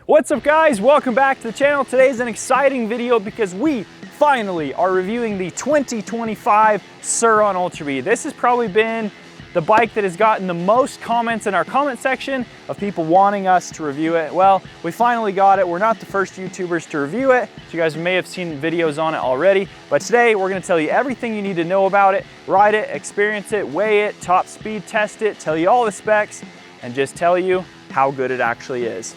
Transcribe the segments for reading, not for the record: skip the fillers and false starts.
What's up guys, welcome back to the channel. Today is an exciting video because we finally are reviewing the 2025 Surron Ultra Bee. This has probably been the bike that has gotten the most comments in our comment section of people wanting us to review it. Well, we finally got it. We're not the first YouTubers to review it, so you guys may have seen videos on it already, but today we're gonna tell you everything you need to know about it, ride it, experience it, weigh it, top speed test it, tell you all the specs, and just tell you how good it actually is.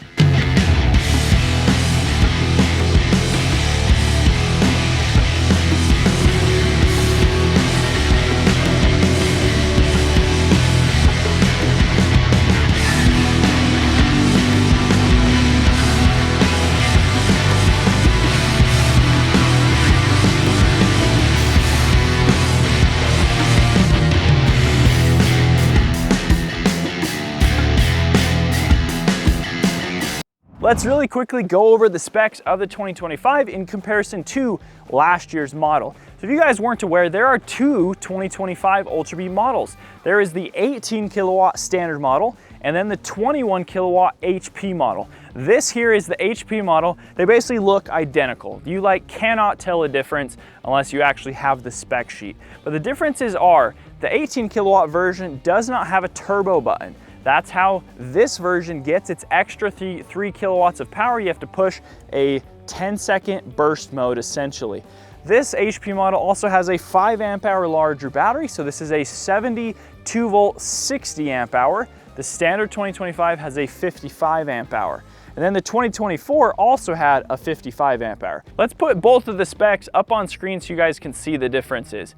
Let's really quickly go over the specs of the 2025 in comparison to last year's model. So if you guys weren't aware, there are two 2025 Ultra Bee models. There is the 18 kilowatt standard model and then the 21 kilowatt HP model. This here is the HP model. They basically look identical. You cannot tell a difference unless you actually have the spec sheet. But the differences are the 18 kilowatt version does not have a turbo button. That's how this version gets its extra 3 kilowatts of power. You have to push a 10-second burst mode essentially. This HP model also has a 5 amp hour larger battery, so this is a 72 volt 60 amp hour. The standard 2025 has a 55 amp hour. And then the 2024 also had a 55 amp hour. Let's put both of the specs up on screen so you guys can see the differences.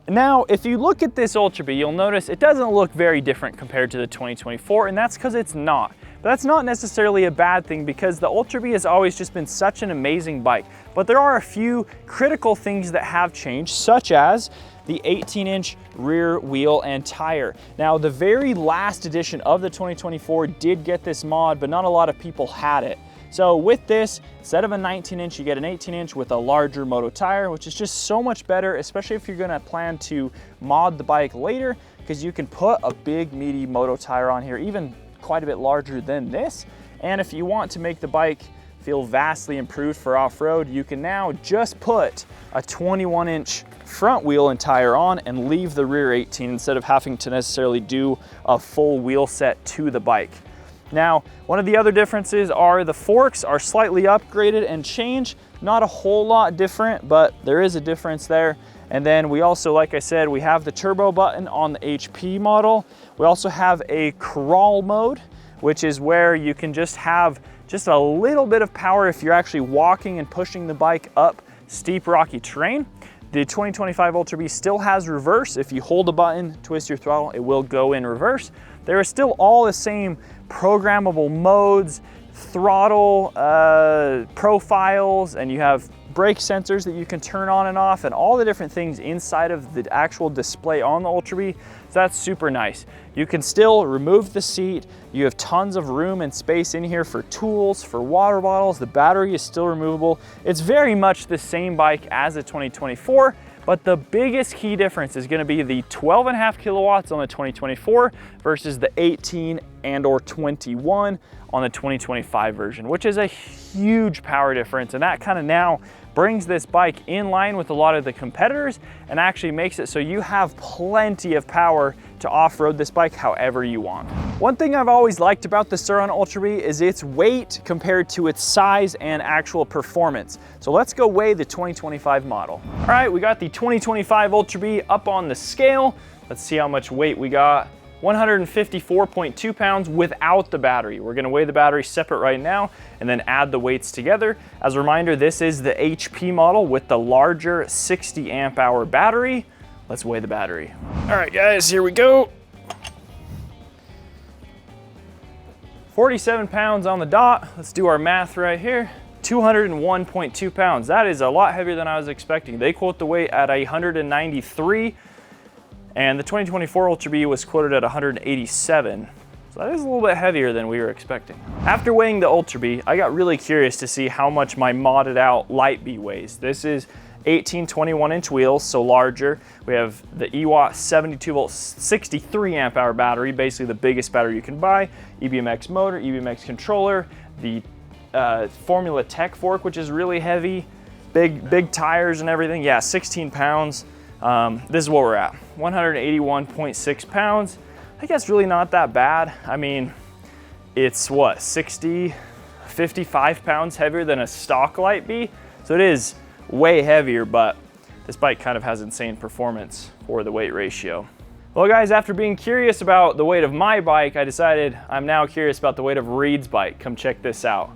Now, if you look at this Ultra Bee, you'll notice it doesn't look very different compared to the 2024, and that's because it's not. But that's not necessarily a bad thing because the Ultra Bee has always just been such an amazing bike. But there are a few critical things that have changed, such as the 18-inch rear wheel and tire. Now, the very last edition of the 2024 did get this mod, but not a lot of people had it. So with this, instead of a 19-inch, you get an 18-inch with a larger moto tire, which is just so much better, especially if you're gonna plan to mod the bike later, because you can put a big, meaty moto tire on here, even quite a bit larger than this. And if you want to make the bike feel vastly improved for off-road, you can now just put a 21-inch front wheel and tire on and leave the rear 18 instead of having to necessarily do a full wheel set to the bike. Now, one of the other differences are the forks are slightly upgraded and changed. Not a whole lot different, but there is a difference there. And then we also, like I said, we have the turbo button on the HP model. We also have a crawl mode, which is where you can just have just a little bit of power if you're actually walking and pushing the bike up steep, rocky terrain. The 2025 Ultra Bee still has reverse. If you hold the button, twist your throttle, it will go in reverse. There are still all the same programmable modes, throttle profiles, and you have brake sensors that you can turn on and off, and all the different things inside of the actual display on the Ultra Bee. So that's super nice. You can still remove the seat. You have tons of room and space in here for tools, for water bottles. The battery is still removable. It's very much the same bike as the 2024, but the biggest key difference is gonna be the 12.5 kilowatts on the 2024 versus the 18 and or 21 on the 2025 version, which is a huge power difference. And that kind of now brings this bike in line with a lot of the competitors and actually makes it so you have plenty of power to off-road this bike however you want. One thing I've always liked about the Surron Ultra Bee is its weight compared to its size and actual performance. So let's go weigh the 2025 model. All right, we got the 2025 Ultra Bee up on the scale. Let's see how much weight we got. 154.2 pounds without the battery. We're gonna weigh the battery separate right now and then add the weights together. As a reminder, this is the HP model with the larger 60 amp hour battery. Let's weigh the battery. All right guys, here we go. 47 pounds on the dot. Let's do our math right here. 201.2 pounds. That is a lot heavier than I was expecting. They quote the weight at 193. And the 2024 Ultra Bee was quoted at 187. So that is a little bit heavier than we were expecting. After weighing the Ultra Bee, I got really curious to see how much my modded out Light Bee weighs. This is 18 21-inch wheels, so larger. We have the EWAT 72 volt 63 amp hour battery, basically the biggest battery you can buy, EBMX motor, EBMX controller, the Formula Tech fork, which is really heavy, big tires and everything. Yeah, 16 pounds. This is what we're at, 181.6 pounds. I think that's really not that bad. I mean, it's what, 55 pounds heavier than a stock Light Bee. So it is way heavier, but this bike kind of has insane performance for the weight ratio. Well guys, after being curious about the weight of my bike, I decided I'm now curious about the weight of Reed's bike. Come check this out.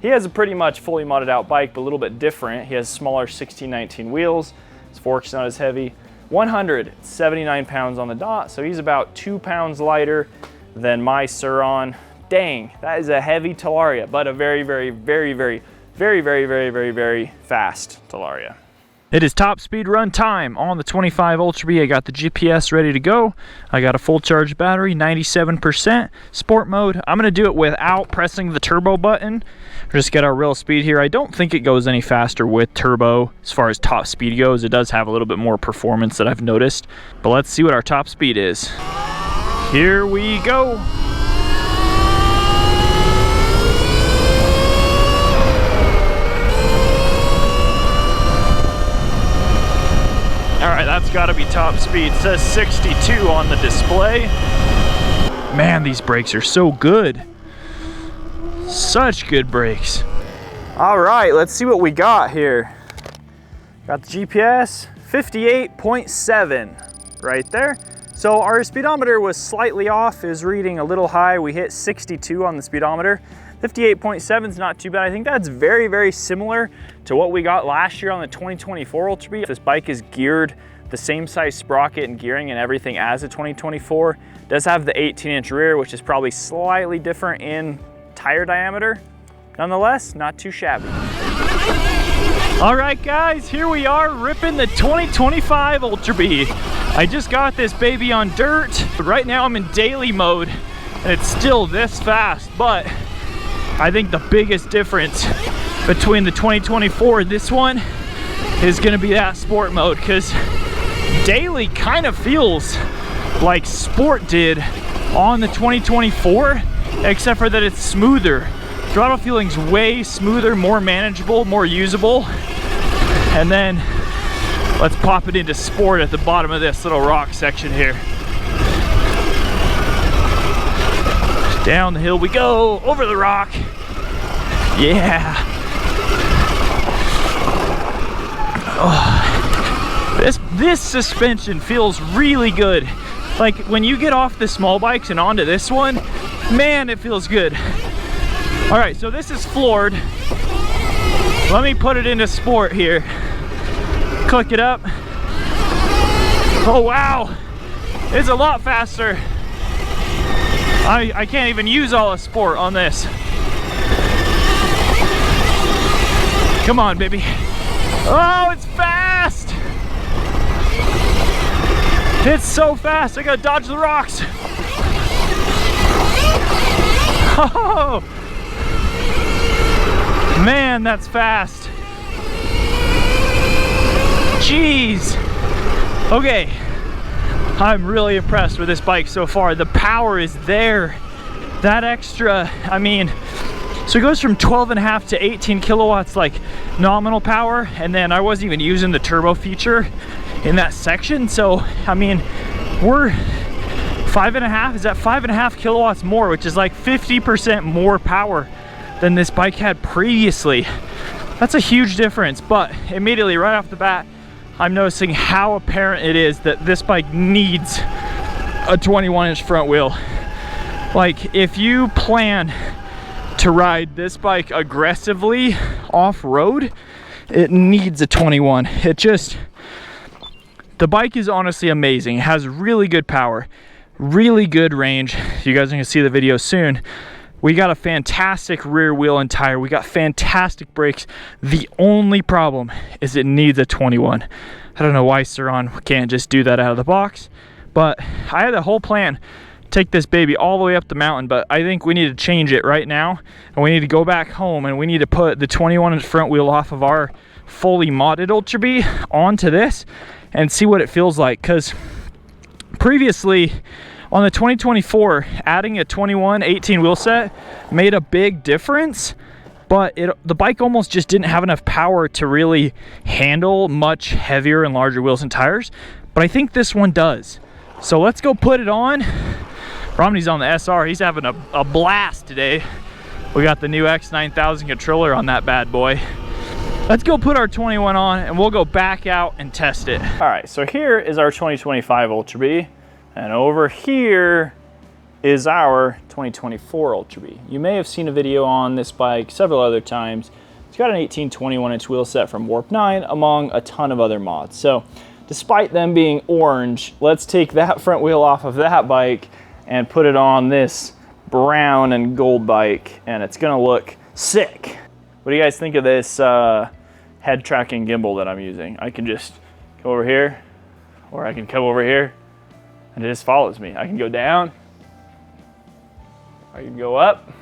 He has a pretty much fully modded out bike, but a little bit different. He has smaller 16/19 wheels. His fork's not as heavy. 179 pounds on the dot, so he's about 2 pounds lighter than my Surron. Dang, that is a heavy Talaria, but a very fast Talaria. It is top speed run time on the 25 Ultra Bee. I got the GPS ready to go. I got a full charge battery, 97%. Sport mode, I'm gonna do it without pressing the turbo button. Just get our real speed here. I don't think it goes any faster with turbo as far as top speed goes. It does have a little bit more performance that I've noticed. But let's see what our top speed is. Here we go. All right, that's gotta be top speed. It says 62 on the display. Man, these brakes are so good. Such good brakes. All right, let's see what we got here. Got the GPS, 58.7 right there. So our speedometer was slightly off, is reading a little high. We hit 62 on the speedometer. 58.7 is not too bad. I think that's very similar to what we got last year on the 2024 Ultra Bee. This bike is geared the same size sprocket and gearing and everything as the 2024. It does have the 18-inch rear, which is probably slightly different in tire diameter. Nonetheless, not too shabby. All right guys, here we are ripping the 2025 Ultra Bee. I just got this baby on dirt. Right now I'm in daily mode and it's still this fast, but I think the biggest difference between the 2024 and this one is gonna be that sport mode, because daily kind of feels like sport did on the 2024, except for that it's smoother. Throttle feeling's way smoother, more manageable, more usable. And then let's pop it into sport at the bottom of this little rock section here. Down the hill we go, over the rock. Yeah. Oh. This suspension feels really good. Like when you get off the small bikes and onto this one, man, it feels good. All right, so this is floored. Let me put it into sport here. Click it up. Oh wow, it's a lot faster. I can't even use all of sport on this. Come on, baby. Oh, it's fast. It's so fast. I gotta dodge the rocks. Oh, man, that's fast. Jeez. Okay. I'm really impressed with this bike so far. The power is there. That extra, I mean, so it goes from 12.5 to 18 kilowatts, like nominal power, and then I wasn't even using the turbo feature in that section. So, I mean, we're 5.5, is that 5.5 kilowatts more, which is like 50% more power than this bike had previously. That's a huge difference, but immediately right off the bat, I'm noticing how apparent it is that this bike needs a 21-inch front wheel. Like, if you plan to ride this bike aggressively off-road, it needs a 21. It just, the bike is honestly amazing. It has really good power, really good range. You guys are gonna see the video soon. We got a fantastic rear wheel and tire. We got fantastic brakes. The only problem is it needs a 21. I don't know why Surron can't just do that out of the box, but I had a whole plan. Take this baby all the way up the mountain, but I think we need to change it right now, and we need to go back home and we need to put the 21-inch front wheel off of our fully modded Ultra Bee onto this and see what it feels like. Because previously on the 2024, adding a 21 18 wheel set made a big difference, but the bike almost just didn't have enough power to really handle much heavier and larger wheels and tires. But I think this one does. So let's go put it on. Romney's on the SR. He's having a blast today. We got the new X9000 controller on that bad boy. Let's go put our 21 on and we'll go back out and test it. All right, so here is our 2025 Ultra Bee, and over here is our 2024 Ultra Bee. You may have seen a video on this bike several other times. It's got an 18-21-inch wheel set from Warp 9 among a ton of other mods. So despite them being orange, let's take that front wheel off of that bike and put it on this brown and gold bike, and it's gonna look sick. What do you guys think of this head tracking gimbal that I'm using? I can just go over here, or I can come over here, and it just follows me. I can go down, I can go up.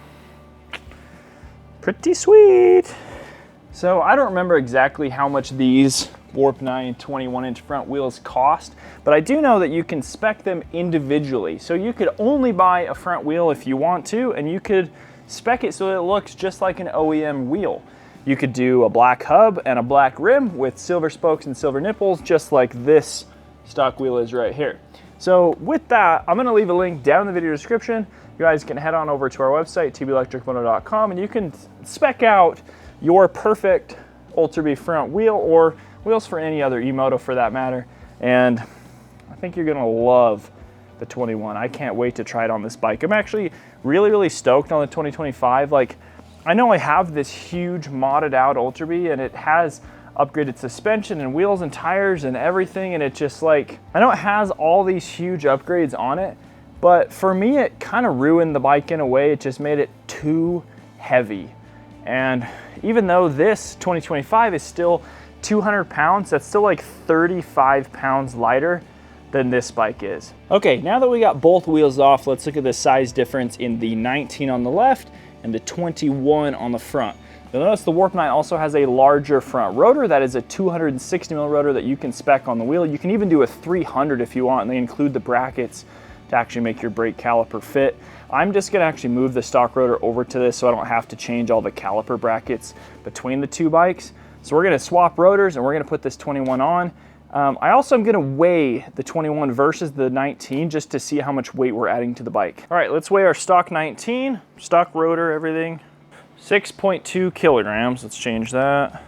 Pretty sweet. So I don't remember exactly how much these Warp 9 21-inch front wheels cost, but I do know that you can spec them individually. So you could only buy a front wheel if you want to, and you could spec it so that it looks just like an OEM wheel. You could do a black hub and a black rim with silver spokes and silver nipples, just like this stock wheel is right here. So with that, I'm gonna leave a link down in the video description. You guys can head on over to our website, tbelectricmoto.com, and you can spec out your perfect Ultra Bee front wheel, or wheels for any other e-moto for that matter. And I think you're gonna love the 21. I can't wait to try it on this bike. I'm actually really stoked on the 2025. Like, I know I have this huge modded out Ultra Bee, and it has upgraded suspension and wheels and tires and everything, and it just, like, I know it has all these huge upgrades on it, but for me it kind of ruined the bike in a way. It just made it too heavy. And even though this 2025 is still 200 pounds, that's still like 35 pounds lighter than this bike is. Okay, now that we got both wheels off, let's look at the size difference in the 19 on the left and the 21 on the front. You'll notice the Warp 9 also has a larger front rotor. That is a 260mm rotor that you can spec on the wheel. You can even do a 300 if you want, and they include the brackets to actually make your brake caliper fit. I'm just gonna actually move the stock rotor over to this so I don't have to change all the caliper brackets between the two bikes. So we're gonna swap rotors and we're gonna put this 21 on. I also am gonna weigh the 21 versus the 19 just to see how much weight we're adding to the bike. All right, let's weigh our stock 19, stock rotor, everything. 6.2 kilograms, let's change that.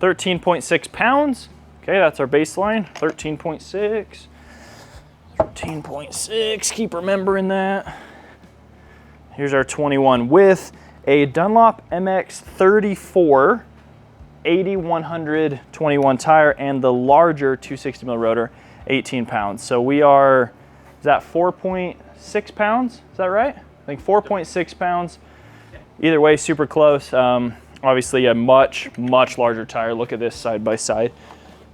13.6 pounds. Okay, that's our baseline, 13.6. 13.6, keep remembering that. Here's our 21 with a Dunlop MX34 80-100 21 tire and the larger 260mm rotor, 18 pounds. So we are, is that 4.6 pounds? Is that right? I think 4.6 pounds. Either way, super close. Obviously a much larger tire. Look at this side by side.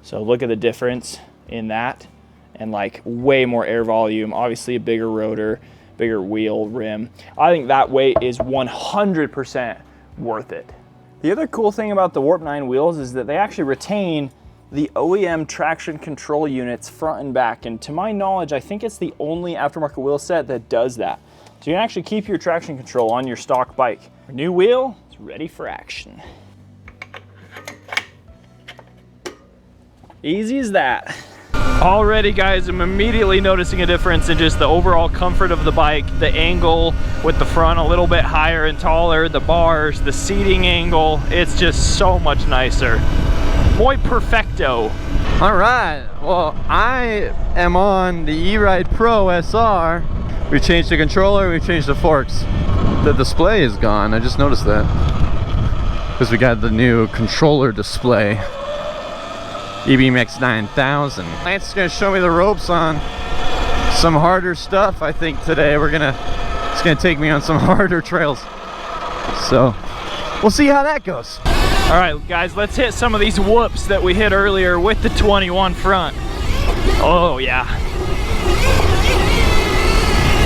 So look at the difference in that, and like way more air volume. Obviously a bigger rotor, bigger wheel, rim. I think that weight is 100% worth it. The other cool thing about the Warp 9 wheels is that they actually retain the OEM traction control units front and back. And to my knowledge, I think it's the only aftermarket wheel set that does that. So you can actually keep your traction control on your stock bike. Our new wheel is ready for action. Easy as that. Already guys, I'm immediately noticing a difference in just the overall comfort of the bike, the angle with the front a little bit higher and taller, the bars, the seating angle. It's just so much nicer. Muy perfecto. All right, well, I am on the Eride Pro SR. We changed the controller, we changed the forks. The display is gone, I just noticed that. Because we got the new controller display. EBMX X9000. Lance is gonna show me the ropes on some harder stuff. I think today it's gonna take me on some harder trails. So we'll see how that goes. All right, guys, let's hit some of these whoops that we hit earlier with the 21 front. Oh yeah.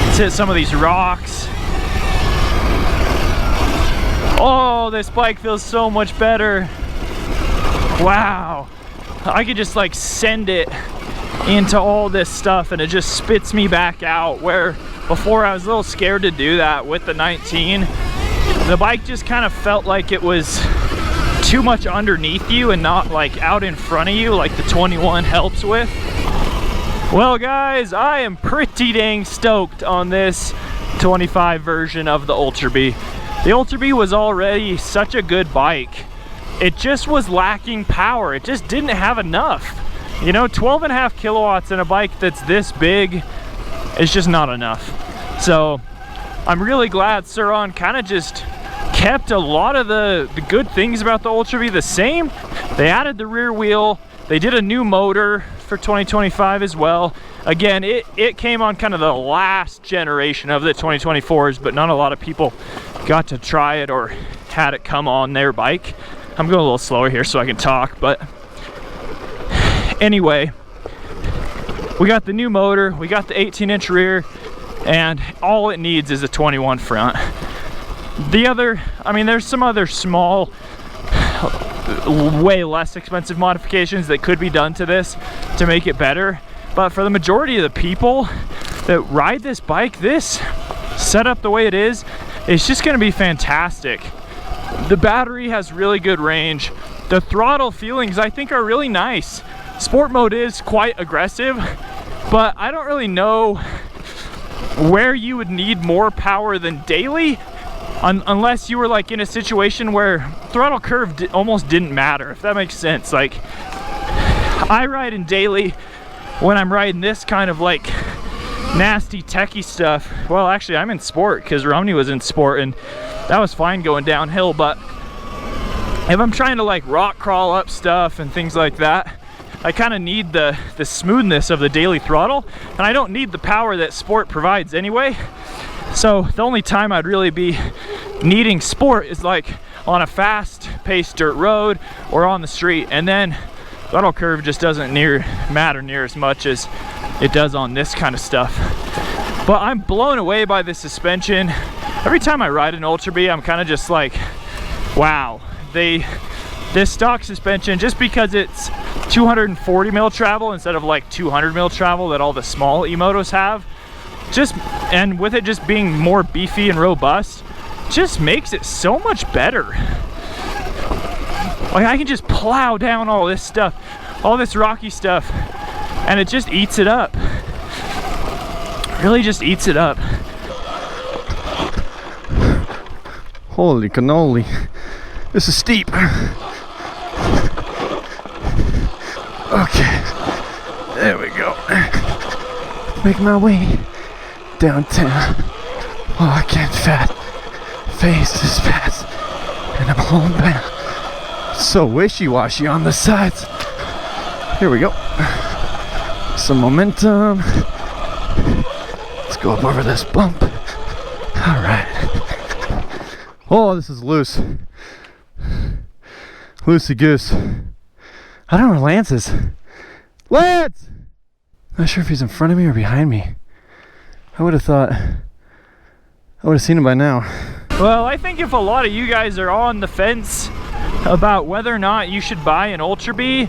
Let's hit some of these rocks. Oh, this bike feels so much better. Wow. I could just like send it into all this stuff and it just spits me back out, where before I was a little scared to do that with the 19. the bike just kind of felt like it was too much underneath you and not like out in front of you like the 21 helps with. Well guys, I am pretty dang stoked on this 25 version of the Ultra Bee. The Ultra Bee was already such a good bike. It just was lacking power. It just didn't have enough. You know, 12.5 kilowatts in a bike that's this big is just not enough. So I'm really glad Surron kind of just kept a lot of the good things about the Ultra Bee the same. They added the rear wheel. They did a new motor for 2025 as well. Again, it came on kind of the last generation of the 2024s, but not a lot of people got to try it or had it come on their bike. I'm going a little slower here so I can talk, but anyway, we got the new motor, we got the 18-inch rear, and all it needs is a 21 front. The other, I mean, there's some other small, way less expensive modifications that could be done to this to make it better, but for the majority of the people that ride this bike, this setup the way it is, it's just going to be fantastic. The battery has really good range. The throttle feelings I think are really nice. Sport mode is quite aggressive, but I don't really know where you would need more power than daily, unless you were like in a situation where throttle curve almost didn't matter, if that makes sense. Like, I ride in daily when I'm riding this kind of like nasty techie stuff. Well, actually I'm in sport because Romney was in sport and that was fine going downhill, but if I'm trying to like rock crawl up stuff and things like that, I kind of need the smoothness of the daily throttle, and I don't need the power that sport provides anyway. So the only time I'd really be needing sport is like on a fast paced dirt road or on the street, and then throttle curve just doesn't matter near as much as it does on this kind of stuff. But I'm blown away by the suspension. Every time I ride an Ultra Bee, I'm kind of just like, wow, this stock suspension, just because it's 240 mil travel instead of like 200 mil travel that all the small e-motos have, and with it just being more beefy and robust, just makes it so much better. Like, I can just plow down all this stuff, all this rocky stuff, and it just eats it up. Really just eats it up. Holy cannoli. This is steep. Okay, there we go. Make my way downtown. Walking fat, face is fast, and I'm homebound. So wishy-washy on the sides. Here we go. Some momentum. Let's go up over this bump. All right. Oh, this is loose. Loosey goose. I don't know where Lance is. Lance! Not sure if he's in front of me or behind me. I would have thought I would have seen him by now. Well, I think if a lot of you guys are on the fence about whether or not you should buy an Ultra Bee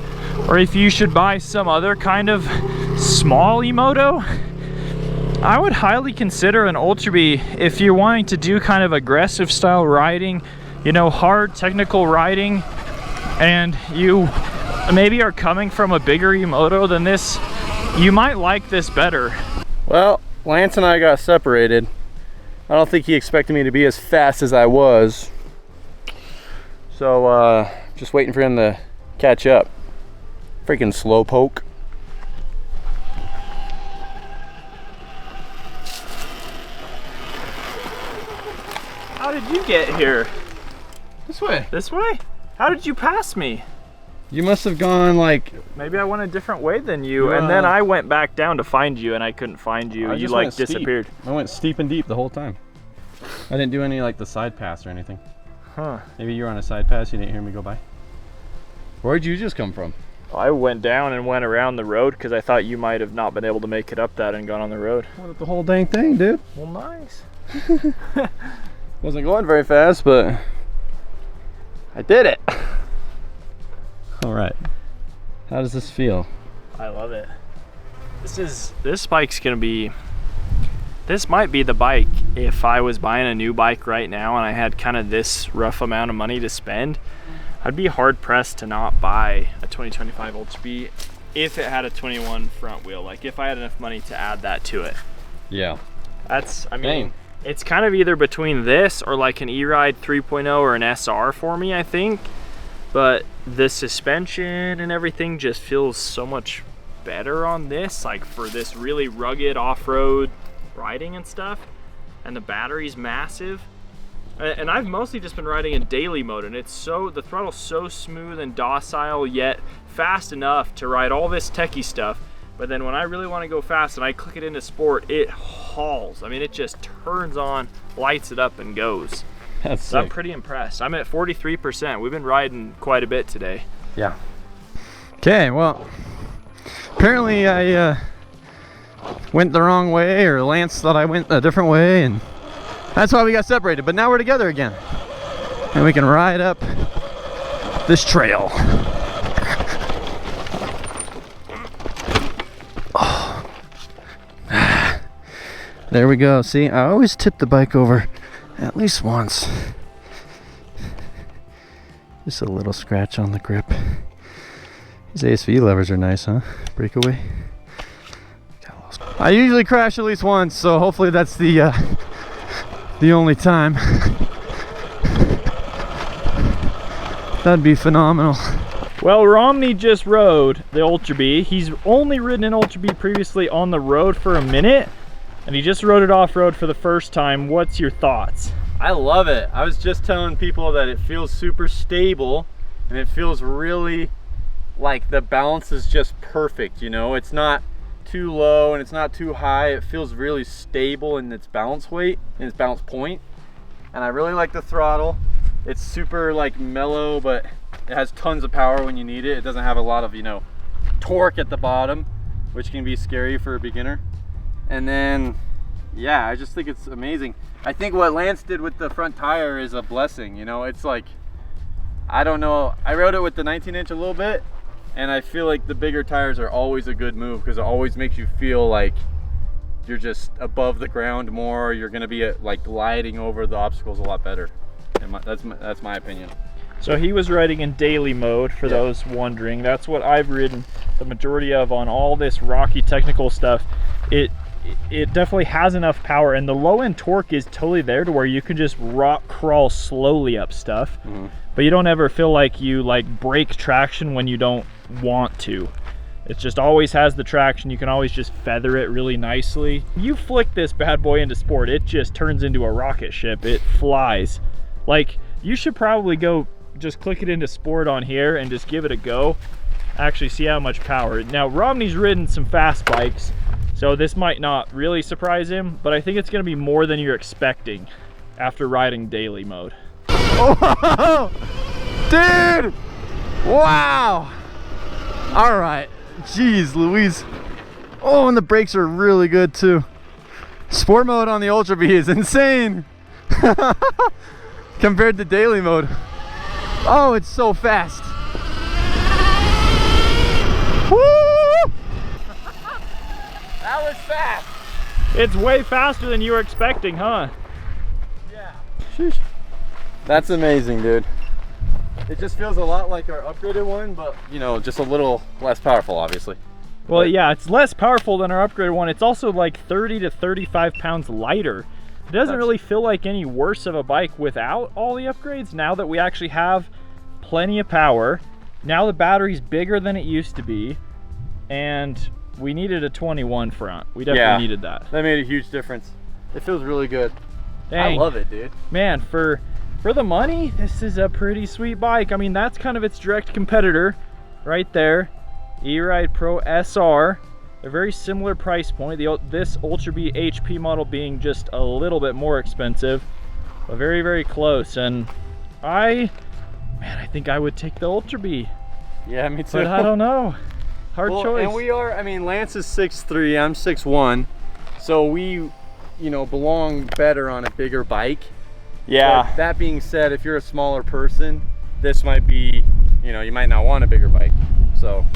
or if you should buy some other kind of small e-moto, I would highly consider an Ultra Bee if you're wanting to do kind of aggressive style riding, you know, hard technical riding, and you maybe are coming from a bigger e-moto than this. You might like this better. Well, Lance and I got separated. I don't think he expected me to be as fast as I was. So, just waiting for him to catch up. Freaking slowpoke. How did you get here? This way. This way? How did you pass me? You must have gone like... Maybe I went a different way than you, and then I went back down to find you, and I couldn't find you. You like disappeared. I went steep and deep the whole time. I didn't do any like the side pass or anything. Huh. Maybe you were on a side pass, you didn't hear me go by. Where'd you just come from? I went down and went around the road because I thought you might have not been able to make it up that and gone on the road. Went up the whole dang thing, dude. Well, nice. Wasn't going very fast, but I did it. All right. How does this feel? I love it. This bike's gonna be This might be the bike if I was buying a new bike right now and I had kind of this rough amount of money to spend. I'd be hard pressed to not buy a 2025 Ultra Bee if it had a 21 front wheel. Like if I had enough money to add that to it. Yeah. That's, I mean, it's kind of either between this or like an Eride 3.0 or an SR for me, I think. But the suspension and everything just feels so much better on this, like for this really rugged off-road riding and stuff. And the battery's massive. And I've mostly just been riding in daily mode, and it's so, the throttle's so smooth and docile, yet fast enough to ride all this techie stuff. But then when I really want to go fast and I click it into sport, it hauls. I mean, it just turns on, lights it up, and goes. That's so I'm pretty impressed. I'm at 43%. We've been riding quite a bit today. Yeah. Okay, well, apparently I went the wrong way, or Lance thought I went a different way, and that's why we got separated. But now we're together again, and we can ride up this trail. Oh. There we go. See, I always tip the bike over at least once. Just a little scratch on the grip. These ASV levers are nice, huh? Breakaway. I usually crash at least once, so hopefully that's the only time. That'd be phenomenal. Well, Romney just rode the Ultra Bee. He's only ridden an Ultra Bee previously on the road for a minute, and he just rode it off-road for the first time. What's your thoughts? I love it. I was just telling people that it feels super stable, and it feels really like the balance is just perfect, you know? It's not too low and it's not too high. It feels really stable in its balance weight and its balance point. And I really like the throttle. It's super like mellow, but it has tons of power when you need it. It doesn't have a lot of, you know, torque at the bottom, which can be scary for a beginner. And then, yeah, I just think it's amazing. I think what Lance did with the front tire is a blessing, you know? It's like, I don't know, I rode it with the 19-inch a little bit, and I feel like the bigger tires are always a good move because it always makes you feel like you're just above the ground more. You're gonna be like gliding over the obstacles a lot better. And that's my opinion. So he was riding in daily mode, for those wondering. That's what I've ridden the majority of on all this rocky technical stuff. It definitely has enough power, and the low end torque is totally there to where you can just rock crawl slowly up stuff. But you don't ever feel like you like break traction when you don't want to. It just always has the traction. You can always just feather it really nicely. You flick this bad boy into sport, it just turns into a rocket ship. It flies. Like, you should probably go just click it into sport on here and just give it a go. Actually see how much power. Now, Romney's ridden some fast bikes, so this might not really surprise him, but I think it's gonna be more than you're expecting after riding daily mode. Oh, dude! Wow! All right, jeez Louise. Oh, and the brakes are really good too. Sport mode on the Ultra Bee is insane compared to daily mode. Oh, it's so fast. Woo! That was fast. It's way faster than you were expecting, huh? Yeah. Sheesh. That's amazing, dude. It just feels a lot like our upgraded one, but you know, just a little less powerful, obviously. Well, yeah, it's less powerful than our upgraded one. It's also like 30 to 35 pounds lighter. It doesn't really feel like any worse of a bike without all the upgrades, now that we actually have plenty of power. Now the battery's bigger than it used to be, and we needed a 21 front. We definitely needed that. That made a huge difference. It feels really good. Dang. I love it, dude. Man, for the money, this is a pretty sweet bike. I mean, that's kind of its direct competitor right there, Eride Pro SR. A very similar price point. This Ultra Bee HP model being just a little bit more expensive, but very, very close. And I think I would take the Ultra Bee. Yeah, me too. But I don't know. Hard choice. And we are, I mean, Lance is 6'3", I'm 6'1", so we, you know, belong better on a bigger bike. Yeah. But that being said, if you're a smaller person, this might be, you know, you might not want a bigger bike. So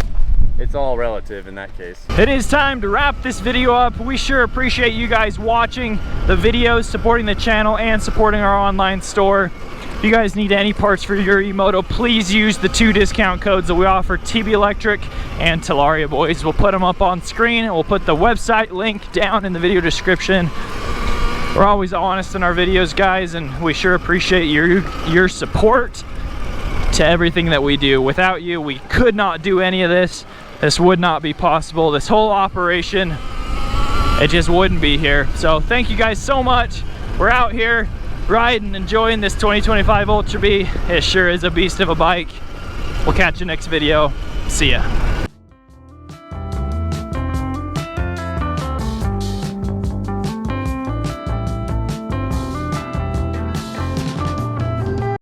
it's all relative in that case. It is time to wrap this video up. We sure appreciate you guys watching the videos, supporting the channel, and supporting our online store. If you guys need any parts for your e-moto, please use the 2 discount codes that we offer, TB Electric and Talaria Boys. We'll put them up on screen, and we'll put the website link down in the video description. We're always honest in our videos, guys, and we sure appreciate your support to everything that we do. Without you, we could not do any of this. This would not be possible. This whole operation, it just wouldn't be here. So thank you guys so much. We're out here riding, enjoying this 2025 Ultra Bee. It sure is a beast of a bike. We'll catch you next video. See ya.